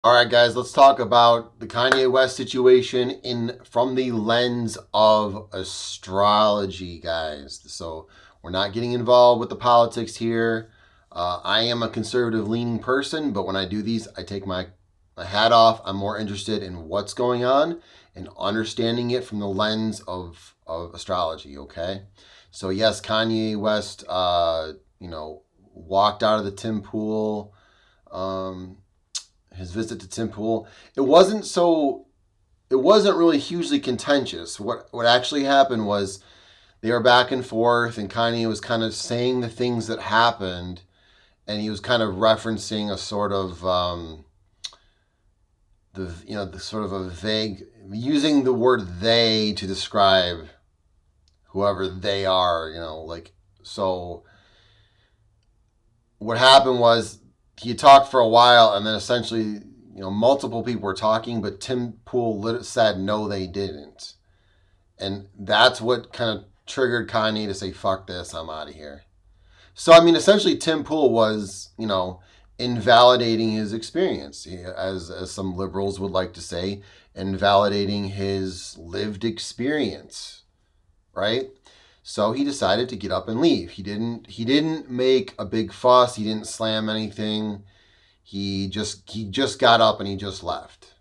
All right, guys, let's talk about the Kanye West situation from the lens of astrology, guys. So we're not getting involved with the politics here. I am a conservative leaning person, but when I do these, I take my hat off. I'm more interested in what's going on and understanding it from the lens of astrology, okay? So, yes, Kanye West, walked out of the Tim Pool. Um, his visit to Tim Pool. It wasn't so. It wasn't really hugely contentious. What actually happened was they were back and forth, and Kanye was kind of saying the things that happened, and he was kind of referencing a sort of the sort of a vague, using the word they to describe whoever they are. Like, so. What happened was he talked for a while, and then essentially, multiple people were talking, but Tim Pool said no, they didn't, and that's what kind of triggered Kanye to say, "Fuck this, I'm out of here." So I mean, essentially, Tim Pool was, invalidating his experience, as some liberals would like to say, invalidating his lived experience, right? So he decided to get up and leave. He didn't make a big fuss. He didn't slam anything. He just got up and he just left.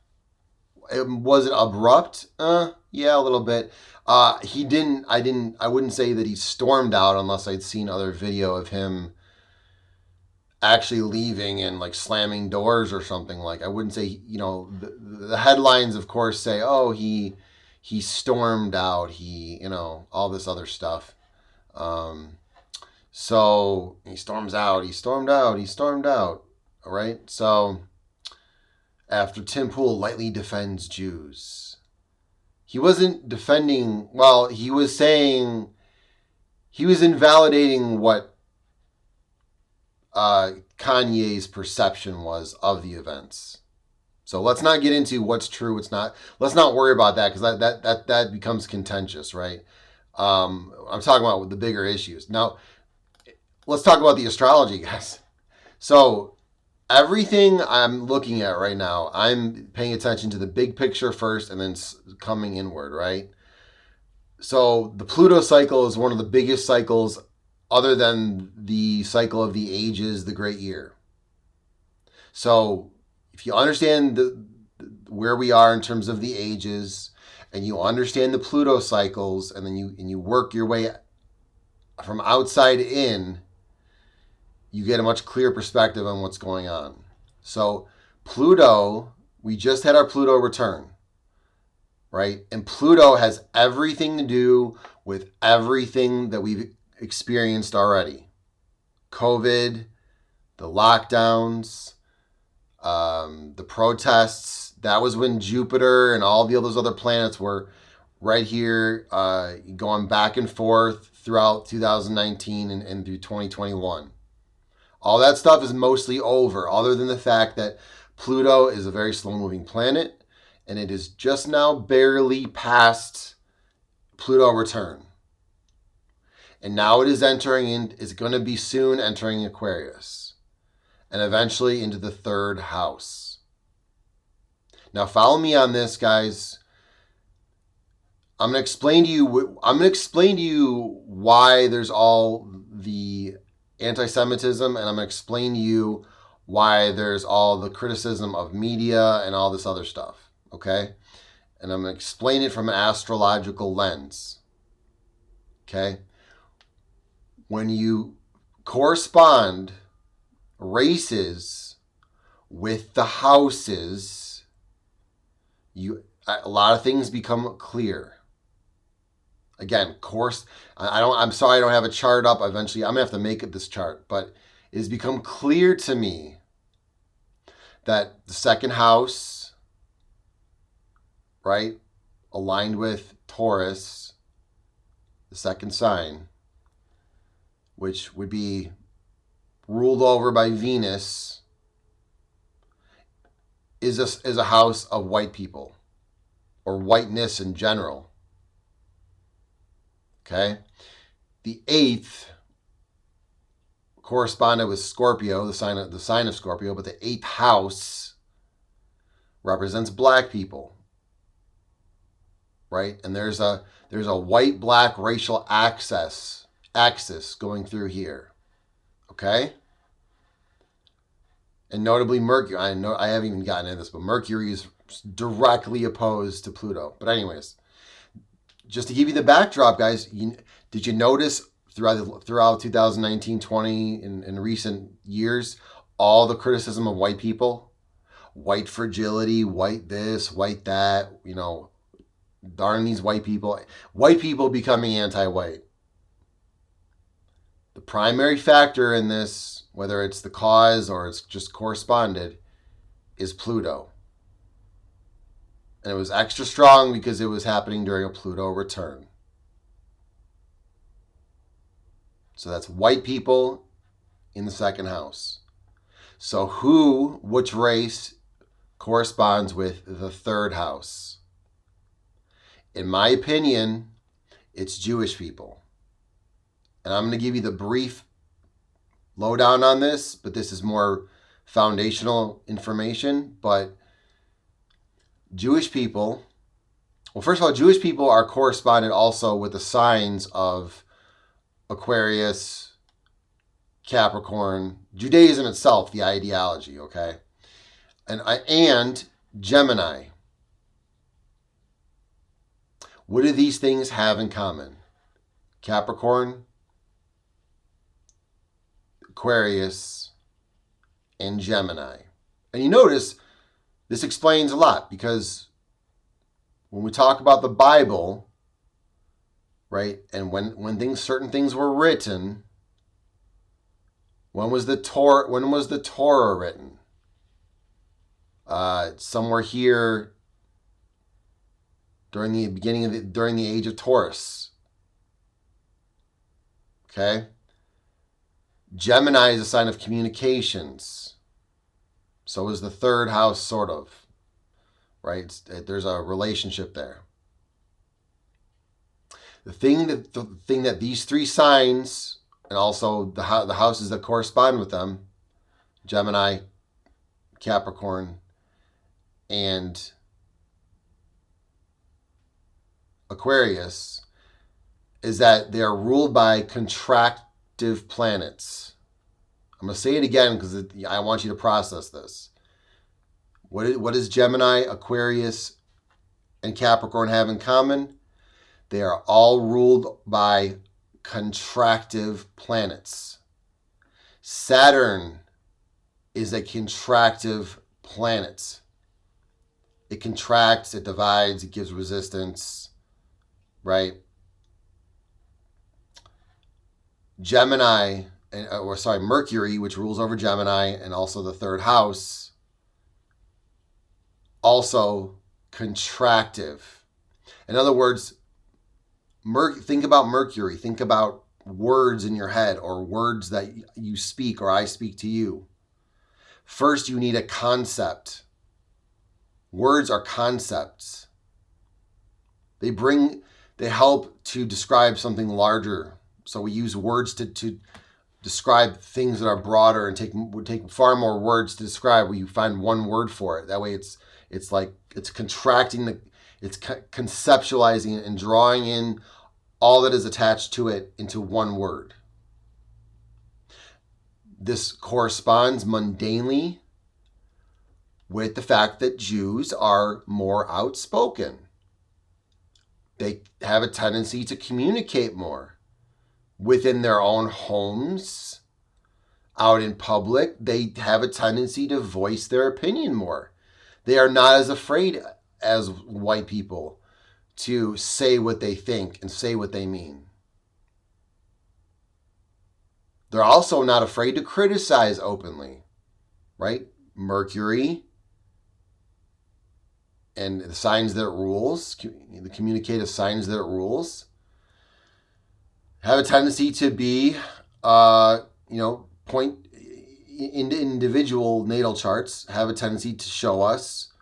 Was it abrupt? Yeah, a little bit. He didn't. I didn't. I wouldn't say that he stormed out unless I'd seen other video of him actually leaving and like slamming doors or something. Like, I wouldn't say. The headlines, of course, say, "Oh, he stormed out. All this other stuff." Um, so he storms out. He stormed out. He stormed out. All right. So after Tim Pool lightly defends Jews, he wasn't defending. Well, he was saying he was invalidating what Kanye's perception was of the events. So let's not get into what's true, what's not. Let's not worry about that because that becomes contentious, right? I'm talking about the bigger issues. Now, let's talk about the astrology, guys. So everything I'm looking at right now, I'm paying attention to the big picture first and then coming inward, right? So the Pluto cycle is one of the biggest cycles other than the cycle of the ages, the great year. So if you understand where we are in terms of the ages, and you understand the Pluto cycles, and then you work your way from outside in, you get a much clearer perspective on what's going on. So Pluto, we just had our Pluto return, right? And Pluto has everything to do with everything that we've experienced already. COVID, the lockdowns, the protests. That was when Jupiter and all the those other planets were right here, going back and forth throughout 2019 and through 2021. All that stuff is mostly over, other than the fact that Pluto is a very slow moving planet, and it is just now barely past Pluto return. And now it is going to be soon entering Aquarius, and eventually into the third house. Now follow me on this, guys. I'm going to explain to you why there's all the anti-Semitism, and I'm going to explain to you why there's all the criticism of media and all this other stuff, okay? And I'm going to explain it from an astrological lens, okay? When you correspond races with the houses, a lot of things become clear. Again, I'm sorry I don't have a chart up. Eventually, I'm gonna have to make it this chart, but it has become clear to me that the second house, right, aligned with Taurus, the second sign, which would be ruled over by Venus, is a house of white people or whiteness in general. Okay, the eighth corresponded with Scorpio, the sign of Scorpio, but the eighth house represents black people, right? And there's a white-black racial axis going through here, okay? And notably Mercury, I haven't even gotten into this, but Mercury is directly opposed to Pluto. But anyways, just to give you the backdrop, guys, did you notice throughout 2019, 20, in recent years, all the criticism of white people? White fragility, white this, white that, darn these white people. White people becoming anti-white. The primary factor in this, whether it's the cause or it's just corresponded, is Pluto. And it was extra strong because it was happening during a Pluto return. So that's white people in the second house. So which race corresponds with the third house? In my opinion, it's Jewish people. And I'm going to give you the brief lowdown on this, but this is more foundational information. But Jewish people, well, first of all, Jewish people are corresponded also with the signs of Aquarius, Capricorn, Judaism itself, the ideology, okay? And Gemini. What do these things have in common? Capricorn, Aquarius, and Gemini. And you notice this explains a lot, because when we talk about the Bible, right, and when certain things were written, when was the Torah written? Somewhere here during the age of Taurus. Okay? Gemini is a sign of communications. So is the third house, sort of. Right? There's a relationship there. The thing that these three signs, and also the houses that correspond with them, Gemini, Capricorn, and Aquarius, is that they are ruled by contractive planets. I'm going to say it again because I want you to process this. What does Gemini, Aquarius, and Capricorn have in common? They are all ruled by contractive planets. Saturn is a contractive planet. It contracts, it divides, it gives resistance, right? Mercury, which rules over Gemini and also the third house, also contractive. In other words, think about Mercury. Think about words in your head, or words that you speak or I speak to you. First, you need a concept. Words are concepts. They help to describe something larger. So we use words to describe things that are broader, and would take far more words to describe, where you find one word for it. That way it's contracting, it's conceptualizing and drawing in all that is attached to it into one word. This corresponds mundanely with the fact that Jews are more outspoken. They have a tendency to communicate more within their own homes, out in public. They have a tendency to voice their opinion more. They are not as afraid as white people to say what they think and say what they mean. They're also not afraid to criticize openly, right? Mercury and the signs that it rules, the communicative signs that it rules, have a tendency to be, point individual natal charts have a tendency to show us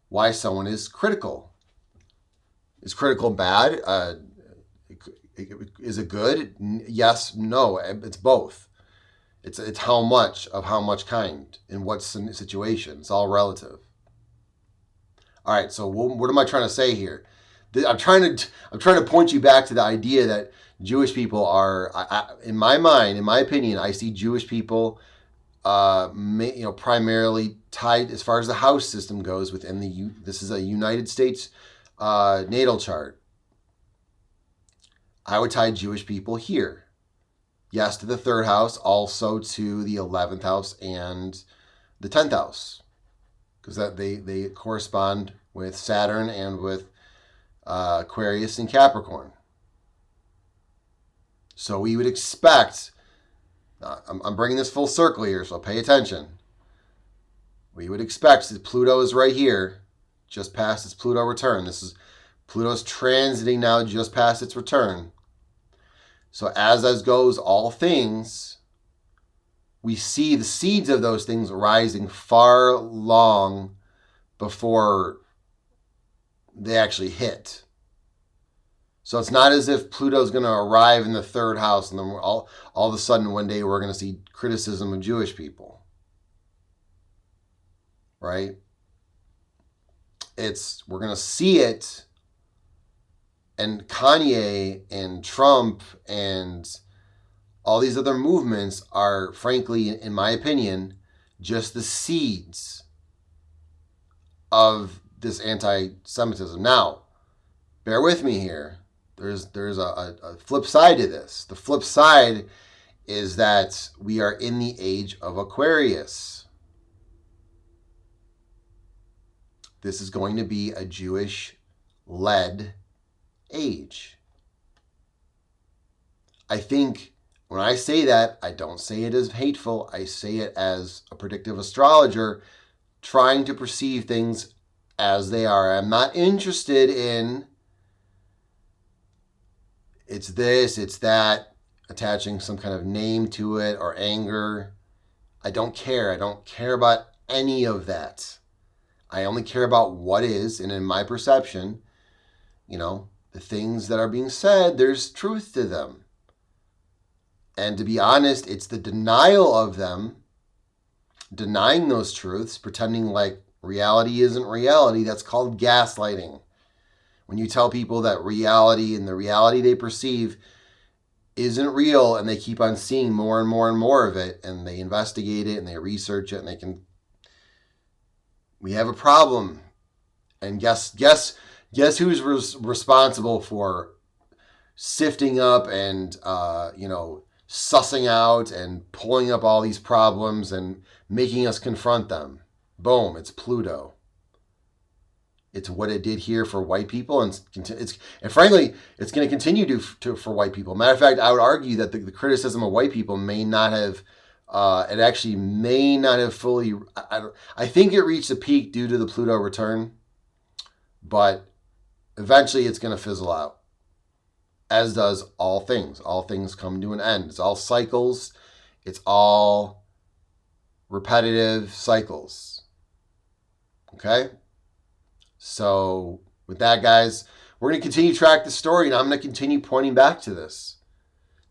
why someone is critical. Is critical bad? Is it good? Yes, no. It's both. It's how much kind in what situation. It's all relative. All right, so what am I trying to say here? I'm trying to point you back to the idea that Jewish people are, in my mind, in my opinion, I see Jewish people, primarily tied as far as the house system goes within this is a United States natal chart. I would tie Jewish people here. Yes, to the third house, also to the 11th house and the 10th house, because that they correspond with Saturn and with Aquarius and Capricorn. So we would expect, I'm bringing this full circle here, so pay attention. We would expect that Pluto is right here, just past its Pluto return. Pluto's transiting now just past its return. So as goes all things, we see the seeds of those things rising far long before they actually hit. So it's not as if Pluto's going to arrive in the third house and then all of a sudden one day we're going to see criticism of Jewish people. Right? We're going to see it, and Kanye and Trump and all these other movements are, frankly, in my opinion, just the seeds of this anti-Semitism. Now, bear with me here. There's a flip side to this. The flip side is that we are in the age of Aquarius. This is going to be a Jewish-led age. I think when I say that, I don't say it as hateful. I say it as a predictive astrologer trying to perceive things as they are. I'm not interested in it's this, it's that, attaching some kind of name to it or anger. I don't care. I don't care about any of that. I only care about what is, and in my perception, the things that are being said, there's truth to them. And to be honest, it's the denial of them, denying those truths, pretending like reality isn't reality. That's called gaslighting. When you tell people that reality and the reality they perceive isn't real, and they keep on seeing more and more and more of it, and they investigate it and they research it, and we have a problem. And guess who's responsible for sifting up and sussing out and pulling up all these problems and making us confront them? Boom, it's Pluto. It's what it did here for white people, and frankly, it's going to continue for white people. Matter of fact, I would argue that the criticism of white people may not have, it actually may not have fully. I think it reached a peak due to the Pluto return, but eventually it's going to fizzle out. As does all things. All things come to an end. It's all cycles. It's all repetitive cycles. Okay? So with that, guys, we're going to continue to track the story, and I'm going to continue pointing back to this.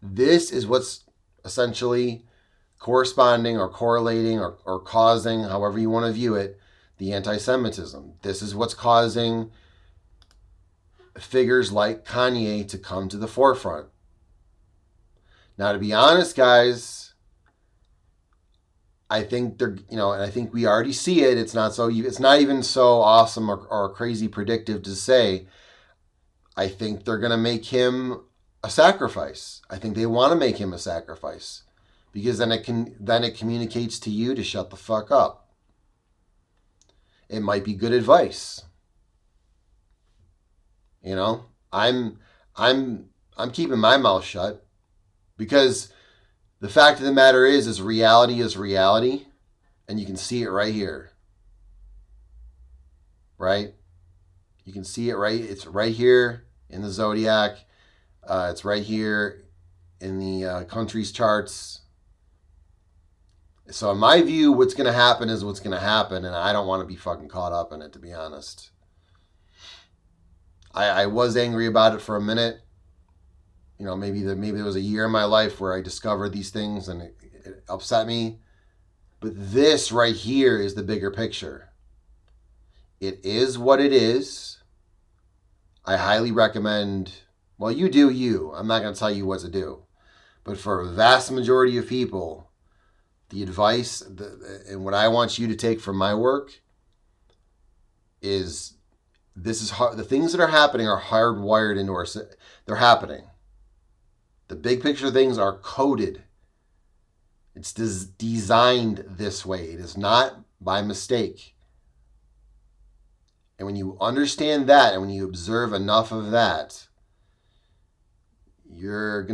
This is what's essentially corresponding or correlating or causing, however you want to view it, the anti-Semitism. This is what's causing figures like Kanye to come to the forefront. Now, to be honest, guys, I think they're, and I think we already see it. It's not even so awesome or crazy predictive to say. I think they're going to make him a sacrifice. I think they want to make him a sacrifice, because then it communicates to you to shut the fuck up. It might be good advice. I'm keeping my mouth shut, because the fact of the matter is reality, and you can see it right here. Right? You can see it right. It's right here in the zodiac. It's right here in the country's charts. So in my view, what's going to happen is what's going to happen, and I don't want to be fucking caught up in it, to be honest. I was angry about it for a minute. Maybe there was a year in my life where I discovered these things and it upset me. But this right here is the bigger picture. It is what it is. I highly recommend, well, you do you. I'm not going to tell you what to do. But for a vast majority of people, the advice and what I want you to take from my work is this is hard. The things that are happening are hardwired into our. They're happening. The big picture things are coded. It's designed this way. It is not by mistake. And when you understand that, and when you observe enough of that, you're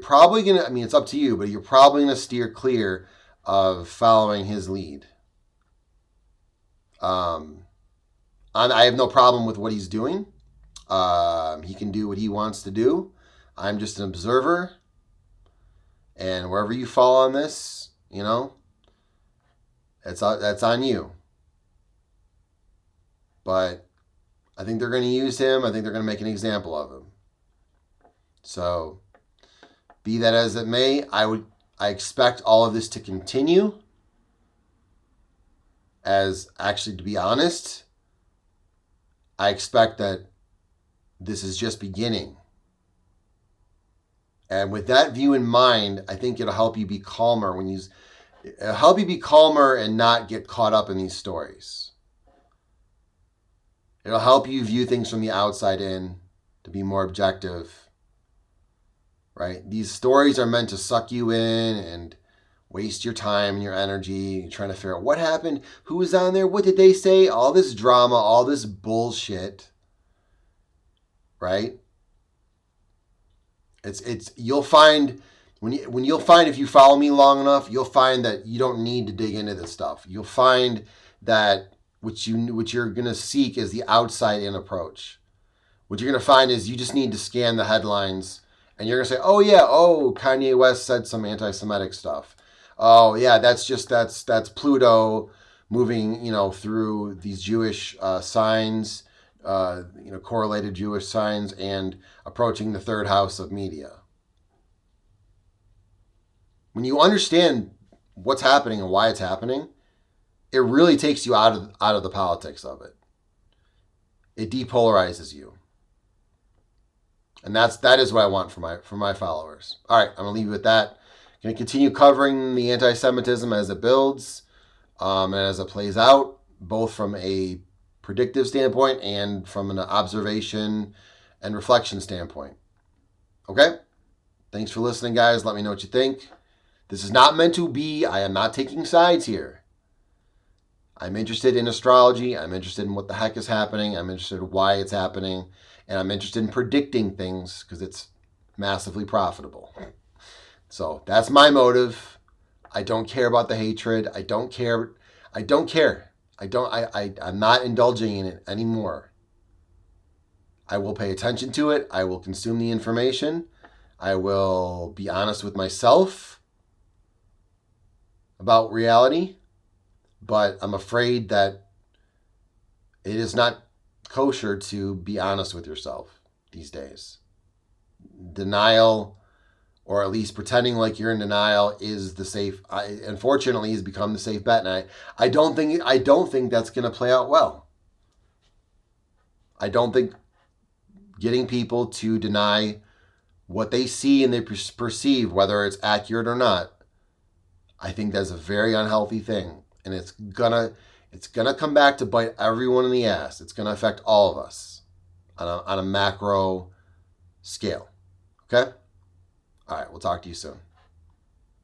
probably gonna. I mean, it's up to you, but you're probably gonna steer clear of following his lead. I have no problem with what he's doing. He can do what he wants to do. I'm just an observer. And wherever you fall on this, that's on you. But I think they're going to use him. I think they're going to make an example of him. So, be that as it may, I expect all of this to continue. As actually, to be honest, I expect that this is just beginning. And with that view in mind, I think it'll help you be calmer it'll help you be calmer and not get caught up in these stories. It'll help you view things from the outside in to be more objective, right? These stories are meant to suck you in and waste your time and your energy. You're trying to figure out what happened, who was on there, what did they say, all this drama, all this bullshit, right? It's you'll find you'll find if you follow me long enough, you'll find that you don't need to dig into this stuff. You'll find that what you're gonna seek is the outside in approach. What you're gonna find is you just need to scan the headlines, and you're gonna say, "Oh yeah, Kanye West said some anti-Semitic stuff. Oh yeah, that's Pluto moving through these Jewish signs." Correlated Jewish signs and approaching the third house of media. When you understand what's happening and why it's happening, it really takes you out of the politics of it. It depolarizes you. And that is what I want for my followers. All right, I'm going to leave you with that. I'm going to continue covering the anti-Semitism as it builds and as it plays out, both from a predictive standpoint and from an observation and reflection standpoint. Okay? Thanks for listening, guys. Let me know what you think. This is not meant to be, I am not taking sides here. I'm interested in astrology. I'm interested in what the heck is happening. I'm interested in why it's happening. And I'm interested in predicting things because it's massively profitable. So that's my motive. I don't care about the hatred. I don't care. I'm not indulging in it anymore. I will pay attention to it. I will consume the information. I will be honest with myself about reality. But I'm afraid that it is not kosher to be honest with yourself these days. Denial, or at least pretending like you're in denial, is the safe. Unfortunately, has become the safe bet, and I don't think that's going to play out well. I don't think getting people to deny what they see and they perceive, whether it's accurate or not, I think that's a very unhealthy thing, and it's gonna come back to bite everyone in the ass. It's gonna affect all of us on a macro scale. Okay. All right, we'll talk to you soon.